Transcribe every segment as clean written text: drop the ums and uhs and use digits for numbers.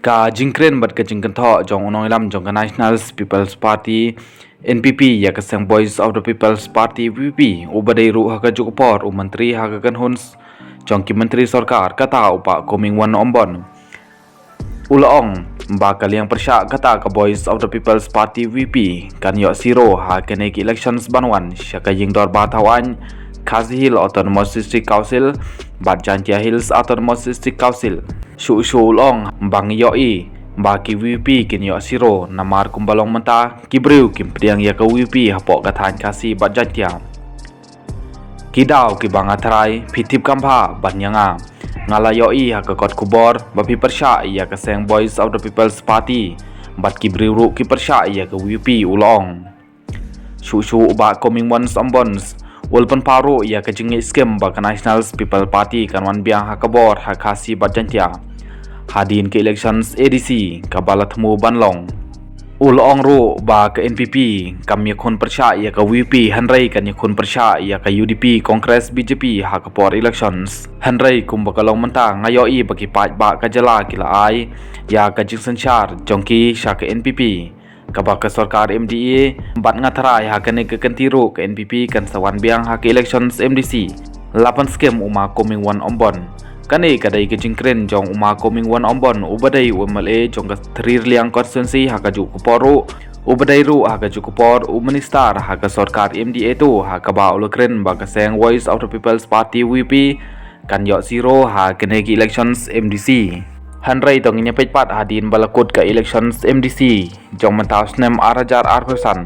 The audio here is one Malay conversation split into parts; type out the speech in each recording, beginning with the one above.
ka jingkren bat ka jingkan tho jong onong lam jong ka National People's Party NPP ya ka sang Voice of the People's Party VP ubadai ru ha ka jukupor u menteri ha ka kan huns jong ki menteri sarkar kata upa coming one ombon ulaong ba kaliang persya kata ka Voice of the People's Party VP kan yo siro ha ka neki elections banwan sya ka jing dor ba tawan Khasi Hill Autonomous District Council bat Jantia Hills Autonomous District Council shu ulong bang yoi baki VP kin yo siro namar kumbalong menta kibriu kim priang ya ka VP hapok kathan kasi bat Jantia kidau ki bang atrai pitip kampha banyanga ngala yoi ha ka kot kubor bapi persya ya ka seng Voice of the People's Party bat kibriu ru ki persya ya ka VP ulong shu ba coming ones ambons walaupun paru ia kejingi skem baka National People Party kanwan biang hakabor hakasi Jantia hadin ke elections ADC kabala temu banlong ulong ru ba ke NPP kam yakun persya ia ka VP hanrei kan yakun persya ia ka UDP Kongres BJP hakapor elections hanrei kum bakalong mentang ngayoi bagi pat ba ka jala kila ai ya ka jing sanchar jongki sya ke NPP kabaka sarkar MDA bat ngatarai hakane ke kentiru ke NPP kan sawan biang hak elections MDC 8 skem uma coming one ombon kane kadai ke jingkren jong uma coming one ombon ubadai UMLA jong ka trir liang constituency hakaju kuporu ubadai ru hakaju kupor minister hak sarkar MDA tu hakaba ulukren baka seng Voice of the People's Party VP kan yo zero hakane ke elections MDC hanrei tong inya pejpat hadin balakut ke elections MDC jong mentaus nem arajar arpesan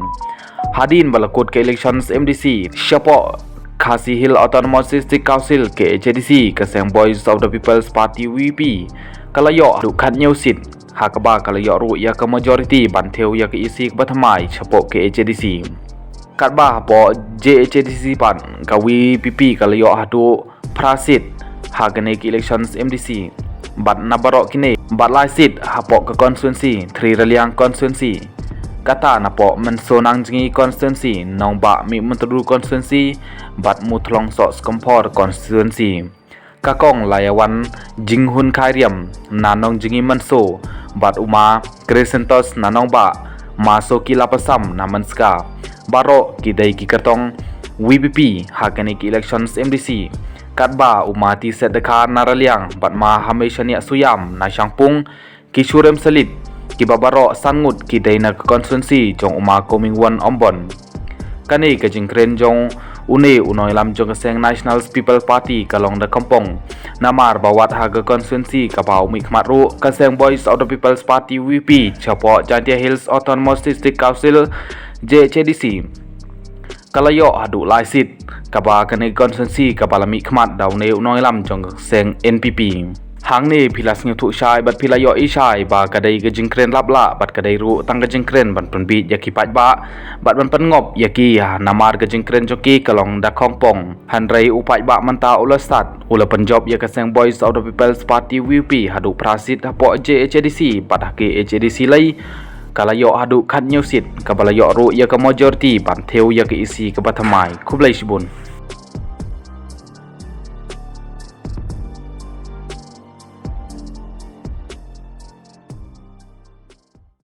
hadin balakut ke elections MDC syapo Khasi Hill Autonomous District Council ke HDC ke seng Voice of the People's Party VP kalayo dukat nyusit hakaba kalayo ru ya ke majority banteu ya ke isi ke bathamai syapo ke HDC katba po JHDC pan ka VPP kalayo hadu prasit hagane ke elections MDC bat nabarok kini bat laisit hapok ke constituency tri reliang constituency kata napok mensonang jingi constituency nong ba mi menteru constituency bat mutlong sok skompor constituency kakong layawan jinghun kairiam nanong jingi menso bat uma Crescentos nanong ba masoki lapasam namanska barok kidai ki kartong WPP hakani ki elections MDC katba umati set dekar naraliang bat ma hamesha niak suyam na syangpung ki syurem selit ki babaro sangut ki daina ke constituency jong uma coming one ombon kani ke jingkren jong une unoi lam jong seng National People Party kalong da kampong namar bawat haga constituency ka bau mi khmat ru ka seng Voice of the People's Party VP chapo Jantia Hills Autonomous District Council JHDC kalayo hadu laisit kaba kane constituency kabala mi khmat daune unoi lam jong seng NPP hangne philas nyu thu shai bat philayo ishai ba kadai ge jingkren lapla bat kadai ru tang ge jingkren ban pun bi yaki pat ba bat ban pan ngop yaki namar ge jingkren joki kalong da khongpong hanrei upai ba manta ulasat ula penjob ya ka seng Voice of the People's Party VP hadu prasit hapo JHDC bat hake HDC lai kalayo hadu khat nyusit kabalayo ru ya ka majority ban theu ya ka isi ka bathamai khublai sibun